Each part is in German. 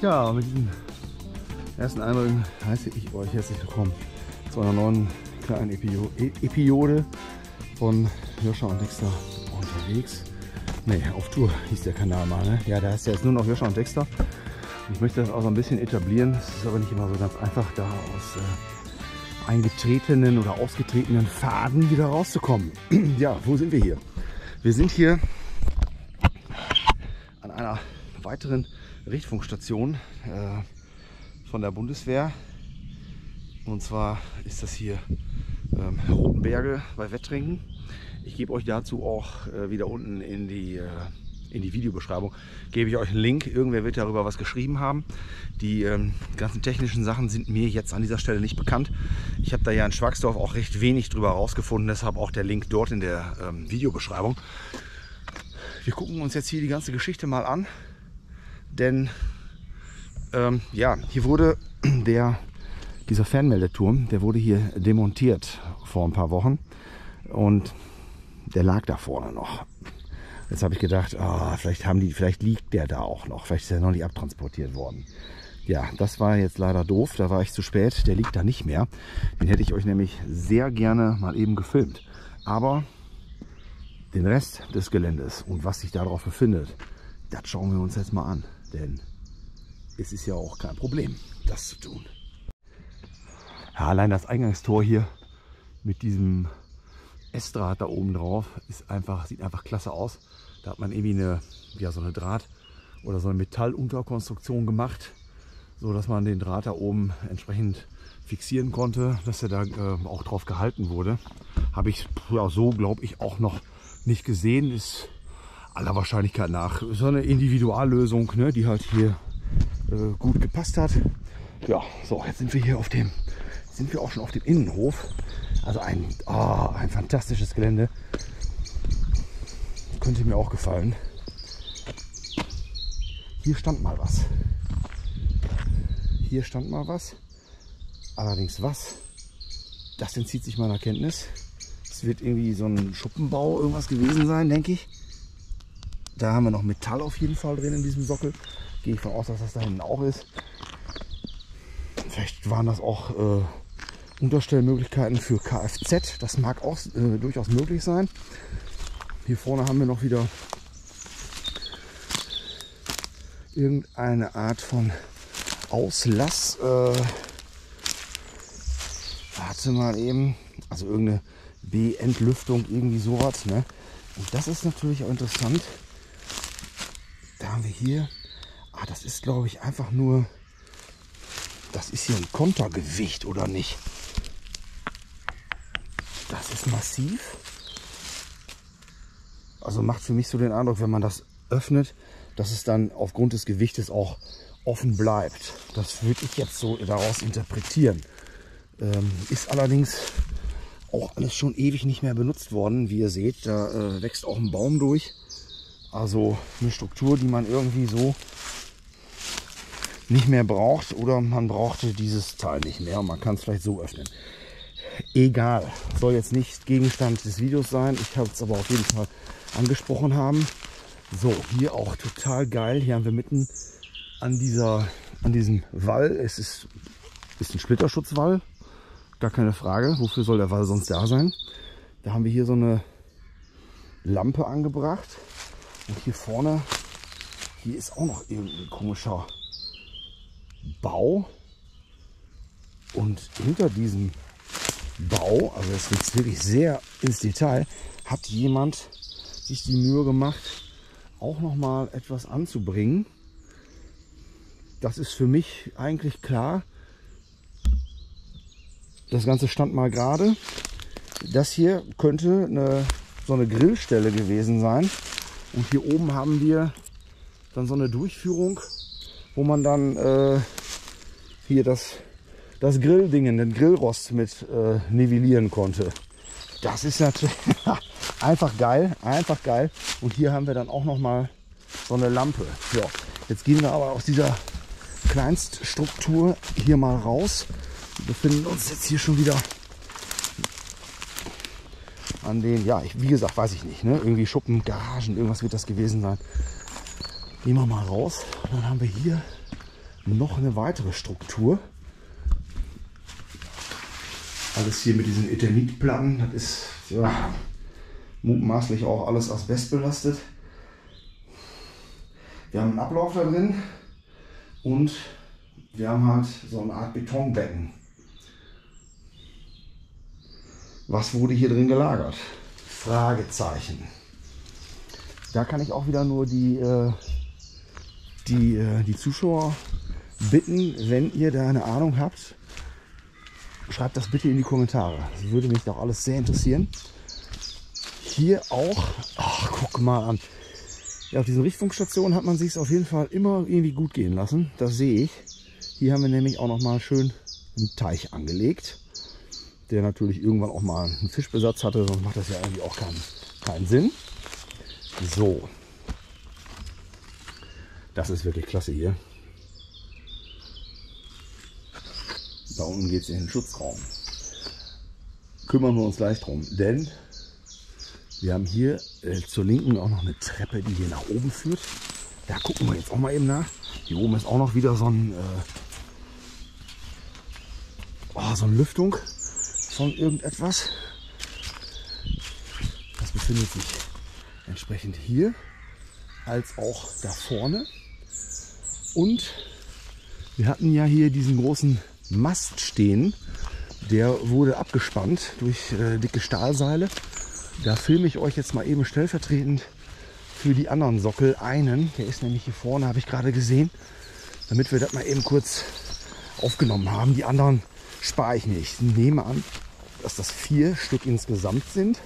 Ja, mit diesen ersten Eindrücken heiße ich euch herzlich willkommen zu einer neuen kleinen Episode von Hirscher und Dexter unterwegs. Ne, auf Tour hieß der Kanal mal, ne? Ja, da heißt ja jetzt nur noch Hirscher und Dexter. Ich möchte das auch so ein bisschen etablieren. Es ist aber nicht immer so ganz einfach, da aus eingetretenen oder ausgetretenen Faden wieder rauszukommen. Ja, wo sind wir hier? Wir sind hier an einer weiteren Richtfunkstation von der Bundeswehr. Und zwar ist das hier Rotenberge bei Wettringen. Ich gebe euch dazu auch wieder unten in die Videobeschreibung, gebe ich euch einen Link. Irgendwer wird darüber was geschrieben haben. Die ganzen technischen Sachen sind mir jetzt an dieser Stelle nicht bekannt. Ich habe da ja in Schwagsdorf auch recht wenig drüber rausgefunden, deshalb auch der Link dort in der Videobeschreibung. Wir gucken uns jetzt hier die ganze Geschichte mal an, denn ja, hier wurde dieser Fernmeldeturm, der wurde hier demontiert vor ein paar Wochen und der lag da vorne noch. Jetzt habe ich gedacht, vielleicht liegt der da auch noch, vielleicht ist er noch nicht abtransportiert worden. Ja, das war jetzt leider doof, da war ich zu spät, der liegt da nicht mehr. Den hätte ich euch nämlich sehr gerne mal eben gefilmt. Aber den Rest des Geländes und was sich darauf befindet, das schauen wir uns jetzt mal an. Denn es ist ja auch kein Problem, das zu tun. Ja, allein das Eingangstor hier mit diesem Estrad da oben drauf sieht einfach klasse aus. Da hat man irgendwie so eine Draht- oder so eine Metallunterkonstruktion gemacht, so dass man den Draht da oben entsprechend fixieren konnte, dass er da auch drauf gehalten wurde. Habe ich ja, so, glaube ich, auch noch nicht gesehen. Ist aller Wahrscheinlichkeit nach so eine Individuallösung, ne, die halt hier gut gepasst hat. Ja, so, jetzt sind wir auch schon auf dem Innenhof. Also ein fantastisches Gelände. Könnte mir auch gefallen. Hier stand mal was. Allerdings was? Das entzieht sich meiner Kenntnis. Es wird irgendwie so ein Schuppenbau irgendwas gewesen sein, denke ich. Da haben wir noch Metall auf jeden Fall drin in diesem Sockel. Gehe ich von aus, dass das da hinten auch ist. Vielleicht waren das auch Unterstellmöglichkeiten für Kfz. Das mag auch durchaus möglich sein. Hier vorne haben wir noch wieder irgendeine Art von Auslass. Warte mal eben. Also irgendeine B-Entlüftung, irgendwie sowas. Ne? Und das ist natürlich auch interessant. Da haben wir hier. Das ist, glaube ich, einfach nur. Das ist hier ein Kontergewicht, oder nicht? Das ist massiv. Also macht für mich so den Eindruck, wenn man das öffnet, dass es dann aufgrund des Gewichtes auch offen bleibt. Das würde ich jetzt so daraus interpretieren. Ist allerdings auch alles schon ewig nicht mehr benutzt worden. Wie ihr seht, da wächst auch ein Baum durch. Also eine Struktur, die man irgendwie so nicht mehr braucht, oder man brauchte dieses Teil nicht mehr und man kann es vielleicht so öffnen. Egal, soll jetzt nicht Gegenstand des Videos sein. Ich habe es aber auf jeden Fall angesprochen haben. So, hier auch total geil. Hier haben wir mitten an diesem Wall. Es ist ein Splitterschutzwall, gar keine Frage. Wofür soll der Wall sonst da sein? Da haben wir hier so eine Lampe angebracht und hier vorne, hier ist auch noch irgendein komischer Bau, und hinter diesem Bau, also das geht wirklich sehr ins Detail, hat jemand sich die Mühe gemacht, auch noch mal etwas anzubringen. Das ist für mich eigentlich klar. Das Ganze stand mal gerade. Das hier könnte so eine Grillstelle gewesen sein. Und hier oben haben wir dann so eine Durchführung, wo man dann hier das Grilldingen, den Grillrost mit nivellieren konnte. Das ist natürlich einfach geil, einfach geil. Und hier haben wir dann auch noch mal so eine Lampe. So, jetzt gehen wir aber aus dieser Kleinststruktur hier mal raus. Wir befinden uns jetzt hier schon wieder an den, ja, wie gesagt, weiß ich nicht, ne? Irgendwie Schuppen, Garagen, irgendwas wird das gewesen sein. Gehen wir mal raus. Und dann haben wir hier noch eine weitere Struktur. Alles hier mit diesen Eternitplatten, das ist ja mutmaßlich auch alles asbestbelastet. Wir haben einen Ablauf da drin und wir haben halt so eine Art Betonbecken. Was wurde hier drin gelagert? Fragezeichen. Da kann ich auch wieder nur die Zuschauer bitten, wenn ihr da eine Ahnung habt, schreibt das bitte in die Kommentare. Das würde mich doch alles sehr interessieren. Hier auch, ach, guck mal an. Ja, auf diesen Richtfunkstationen hat man sich auf jeden Fall immer irgendwie gut gehen lassen. Das sehe ich. Hier haben wir nämlich auch noch mal schön einen Teich angelegt, der natürlich irgendwann auch mal einen Fischbesatz hatte, sonst macht das ja irgendwie auch keinen Sinn. So. Das ist wirklich klasse hier. Da unten geht es in den Schutzraum. Kümmern wir uns gleich drum, denn wir haben hier zur Linken auch noch eine Treppe, die hier nach oben führt. Da gucken wir jetzt auch mal eben nach. Hier oben ist auch noch wieder so ein Lüftung von irgendetwas. Das befindet sich entsprechend hier als auch da vorne. Und wir hatten ja hier diesen großen Mast stehen. Der wurde abgespannt durch dicke Stahlseile. Da filme ich euch jetzt mal eben stellvertretend für die anderen Sockel einen. Der ist nämlich hier vorne, habe ich gerade gesehen. Damit wir das mal eben kurz aufgenommen haben. Die anderen spare ich nicht. Ich nehme an, dass das 4 Stück insgesamt sind.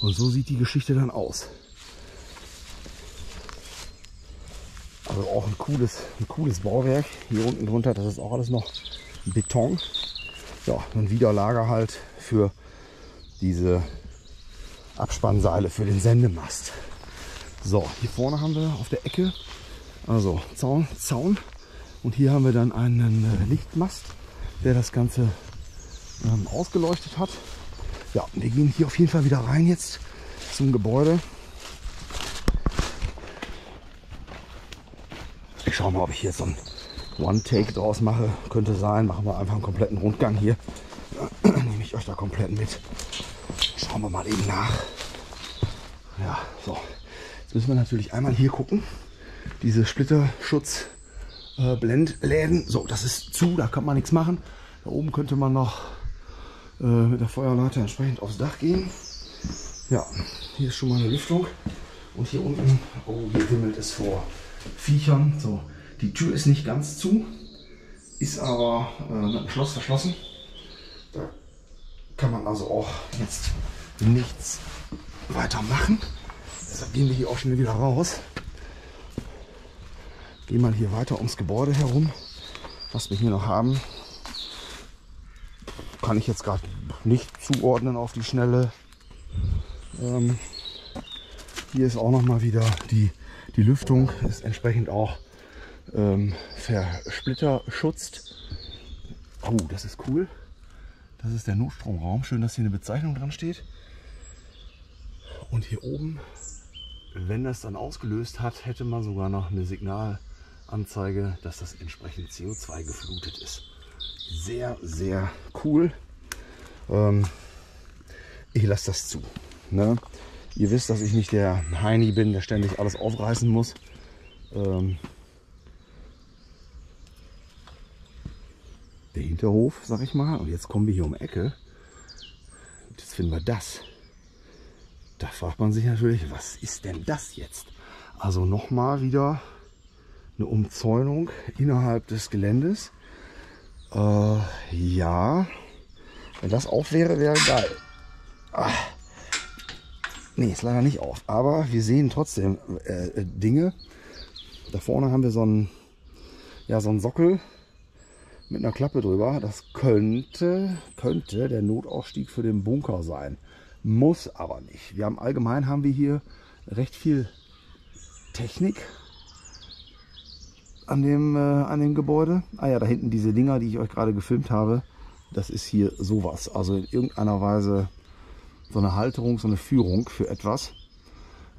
Und so sieht die Geschichte dann aus. Also auch ein cooles Bauwerk. Hier unten drunter, das ist auch alles noch Beton. Ja, ein Widerlager halt für diese Abspannseile für den Sendemast. So, hier vorne haben wir auf der Ecke also Zaun. Und hier haben wir dann einen Lichtmast, der das Ganze ausgeleuchtet hat. Ja, wir gehen hier auf jeden Fall wieder rein jetzt zum Gebäude. Ich schaue mal, ob ich hier so ein One-Take draus mache. Könnte sein. Machen wir einfach einen kompletten Rundgang hier. Nehme ich euch da komplett mit. Schauen wir mal eben nach. Ja, so. Jetzt müssen wir natürlich einmal hier gucken. Diese Splitterschutz Blendläden. So, das ist zu, da kann man nichts machen. Da oben könnte man noch mit der Feuerleiter entsprechend aufs Dach gehen. Ja, hier ist schon mal eine Lüftung. Und hier unten, oh, hier wimmelt es vor Viechern. So, die Tür ist nicht ganz zu, ist aber mit einem Schloss verschlossen. Da kann man also auch jetzt nichts weiter machen. Deshalb gehen wir hier auch schon wieder raus. Gehen mal hier weiter ums Gebäude herum. Was wir hier noch haben, kann ich jetzt gerade nicht zuordnen auf die Schnelle. Hier ist auch noch mal wieder die Lüftung, ist entsprechend auch versplitterschutzt. Oh, das ist cool. Das ist der Notstromraum. Schön, dass hier eine Bezeichnung dran steht. Und hier oben, wenn das dann ausgelöst hat, hätte man sogar noch eine Signalanzeige, dass das entsprechend CO2 geflutet ist. Sehr, sehr cool. Ich lasse das zu. Ne? Ihr wisst, dass ich nicht der Heini bin, der ständig alles aufreißen muss. Der Hinterhof, sag ich mal. Und jetzt kommen wir hier um die Ecke. Und jetzt finden wir das. Da fragt man sich natürlich, was ist denn das jetzt? Also nochmal wieder eine Umzäunung innerhalb des Geländes. Ja, wenn das auf wäre, wäre geil. Nee, ist leider nicht auf. Aber wir sehen trotzdem Dinge. Da vorne haben wir so einen Sockel mit einer Klappe drüber. Das könnte der Notausstieg für den Bunker sein. Muss aber nicht. Allgemein haben wir hier recht viel Technik an dem Gebäude. Ah ja, da hinten diese Dinger, die ich euch gerade gefilmt habe. Das ist hier sowas. Also in irgendeiner Weise so eine Halterung, so eine Führung für etwas.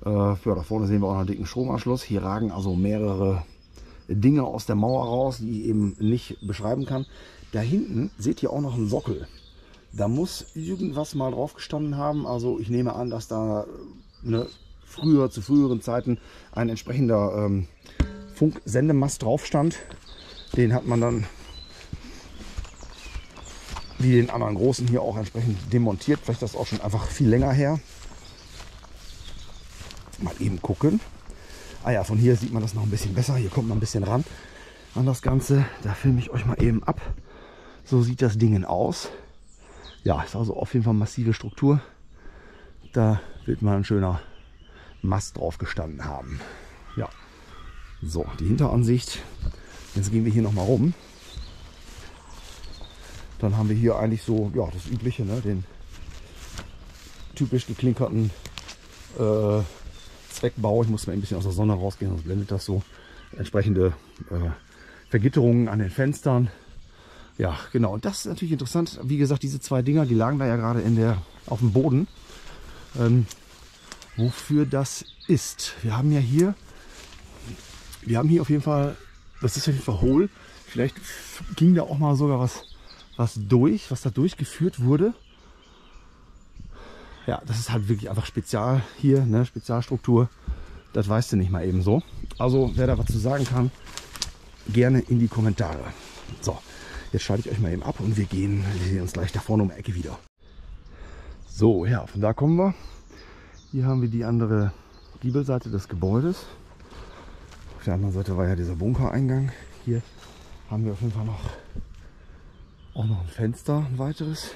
Ja, da vorne sehen wir auch noch einen dicken Stromanschluss. Hier ragen also mehrere Dinge aus der Mauer raus, die ich eben nicht beschreiben kann. Da hinten seht ihr auch noch einen Sockel. Da muss irgendwas mal drauf gestanden haben. Also ich nehme an, dass da zu früheren Zeiten ein entsprechender Funksendemast drauf stand. Den hat man dann, wie den anderen großen hier, auch entsprechend demontiert. Vielleicht ist das auch schon einfach viel länger her. Mal eben gucken. Ah ja, von hier sieht man das noch ein bisschen besser. Hier kommt man ein bisschen ran an das Ganze. Da filme ich euch mal eben ab. So sieht das Ding aus. Ja, ist also auf jeden Fall massive Struktur. Da wird mal ein schöner Mast drauf gestanden haben. Ja, so die Hinteransicht. Jetzt gehen wir hier noch mal rum. Dann haben wir hier eigentlich so, ja, das Übliche, ne? Den typisch geklinkerten Zweckbau. Ich muss mal ein bisschen aus der Sonne rausgehen, sonst blendet das so. Entsprechende Vergitterungen an den Fenstern. Ja, genau. Und das ist natürlich interessant. Wie gesagt, diese zwei Dinger, die lagen da ja gerade auf dem Boden. Wofür das ist. Wir haben hier auf jeden Fall, das ist auf jeden Fall hohl. Vielleicht ging da auch mal sogar was durch, was da durchgeführt wurde. Ja, das ist halt wirklich einfach Spezial hier, ne? Spezialstruktur. Das weißt du nicht mal eben so. Also wer da was zu sagen kann, gerne in die Kommentare. So, jetzt schalte ich euch mal eben ab und wir sehen uns gleich da vorne um die Ecke wieder. So, ja, von da kommen wir. Hier haben wir die andere Giebelseite des Gebäudes. Auf der anderen Seite war ja dieser Bunkereingang. Hier haben wir auf jeden Fall auch noch ein Fenster, ein weiteres,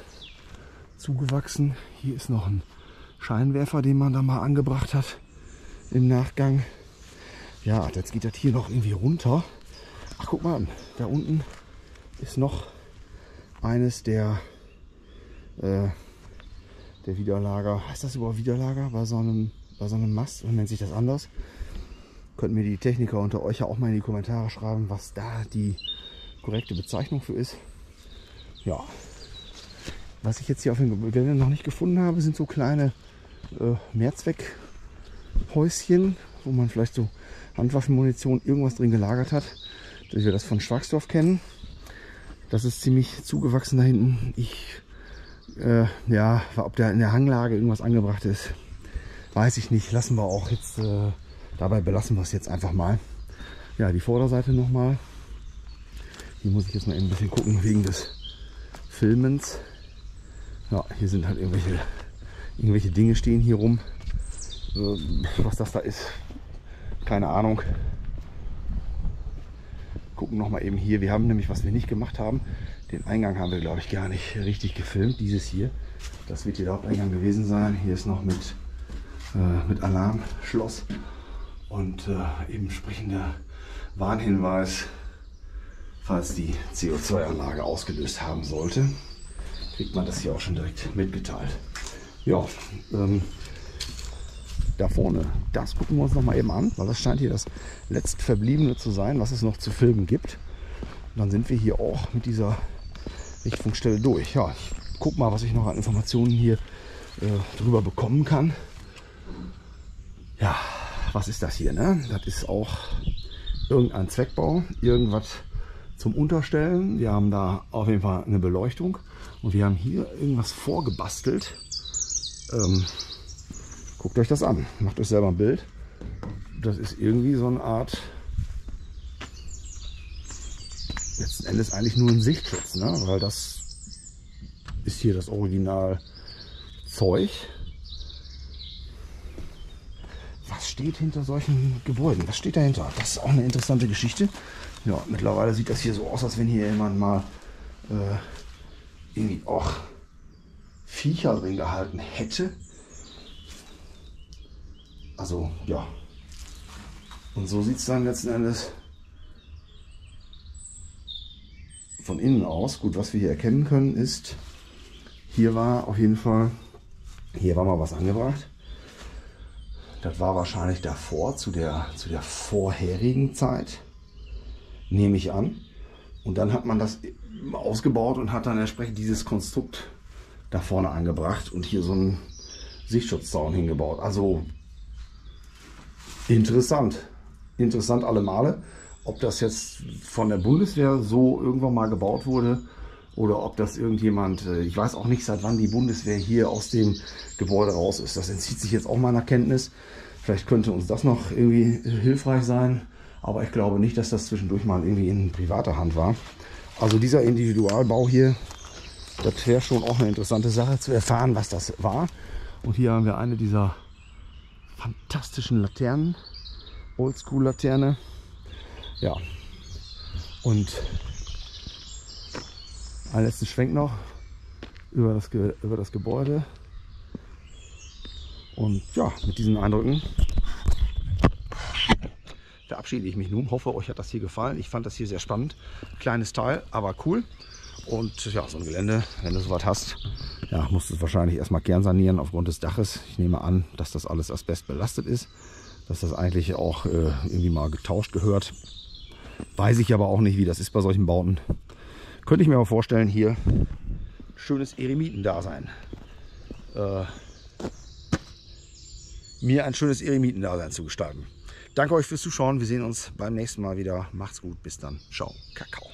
zugewachsen. Hier ist noch ein Scheinwerfer, den man da mal angebracht hat im Nachgang. Ja, jetzt geht das hier noch irgendwie runter. Ach, guck mal an, da unten ist noch eines der Widerlager. Heißt das überhaupt Widerlager bei so einem Mast? Oder nennt sich das anders? Könnten mir die Techniker unter euch ja auch mal in die Kommentare schreiben, was da die korrekte Bezeichnung für ist. Ja, was ich jetzt hier auf dem Gelände noch nicht gefunden habe, sind so kleine Mehrzweckhäuschen, wo man vielleicht so Handwaffenmunition, irgendwas drin gelagert hat. Dass wir das von Schwagsdorf kennen. Das ist ziemlich zugewachsen da hinten. Ja, ob da in der Hanglage irgendwas angebracht ist, weiß ich nicht. Lassen wir auch jetzt, dabei belassen wir es jetzt einfach mal. Ja, die Vorderseite nochmal. Hier muss ich jetzt mal ein bisschen gucken wegen des Filmens. Ja, hier sind halt irgendwelche Dinge stehen hier rum. Was das da ist, keine Ahnung. Gucken noch mal eben hier. Wir haben nämlich, was wir nicht gemacht haben, den Eingang haben wir, glaube ich, gar nicht richtig gefilmt. Dieses hier, das wird hier der Haupteingang gewesen sein. Hier ist noch mit Alarmschloss und eben entsprechender Warnhinweis, falls die CO2-Anlage ausgelöst haben sollte. Kriegt man das hier auch schon direkt mitgeteilt. Ja, da vorne, das gucken wir uns noch mal eben an, weil das scheint hier das letztverbliebene zu sein, was es noch zu filmen gibt. Und dann sind wir hier auch mit dieser Richtfunkstelle durch. Ja, ich guck mal, was ich noch an Informationen hier drüber bekommen kann. Ja, was ist das hier, ne? Das ist auch irgendein Zweckbau, irgendwas zum Unterstellen. Wir haben da auf jeden Fall eine Beleuchtung und wir haben hier irgendwas vorgebastelt. Guckt euch das an, macht euch selber ein Bild. Das ist irgendwie so eine Art, letzten Endes eigentlich nur ein Sichtschutz, ne? Weil das ist hier das Original Zeug. Was steht hinter solchen Gebäuden? Was steht dahinter? Das ist auch eine interessante Geschichte. Ja, mittlerweile sieht das hier so aus, als wenn hier jemand mal irgendwie auch Viecher drin gehalten hätte. Also, ja. Und so sieht es dann letzten Endes von innen aus. Gut, was wir hier erkennen können ist, hier war auf jeden Fall, hier war mal was angebracht. Das war wahrscheinlich davor, zu der vorherigen Zeit, nehme ich an. Und dann hat man das ausgebaut und hat dann entsprechend dieses Konstrukt da vorne angebracht und hier so einen Sichtschutzzaun hingebaut. Also interessant. Interessant alle Male. Ob das jetzt von der Bundeswehr so irgendwann mal gebaut wurde oder ob das irgendjemand, ich weiß auch nicht, seit wann die Bundeswehr hier aus dem Gebäude raus ist. Das entzieht sich jetzt auch meiner Kenntnis. Vielleicht könnte uns das noch irgendwie hilfreich sein, aber ich glaube nicht, dass das zwischendurch mal irgendwie in privater Hand war. Also dieser Individualbau hier, das wäre schon auch eine interessante Sache zu erfahren, was das war. Und hier haben wir eine dieser fantastischen Laternen, Oldschool-Laterne. Ja, und ein letzten Schwenk noch über das Gebäude. Und ja, mit diesen Eindrücken verabschiede ich mich nun. Hoffe, euch hat das hier gefallen. Ich fand das hier sehr spannend. Kleines Teil, aber cool. Und ja, so ein Gelände, wenn du sowas hast, ja, musst du es wahrscheinlich erstmal kernsanieren aufgrund des Daches. Ich nehme an, dass das alles asbestbelastet ist, dass das eigentlich auch irgendwie mal getauscht gehört. Weiß ich aber auch nicht, wie das ist bei solchen Bauten. Könnte ich mir aber vorstellen, hier schönes Eremitendasein. Mir ein schönes Eremitendasein zu gestalten. Danke euch fürs Zuschauen. Wir sehen uns beim nächsten Mal wieder. Macht's gut. Bis dann. Ciao. Kakao.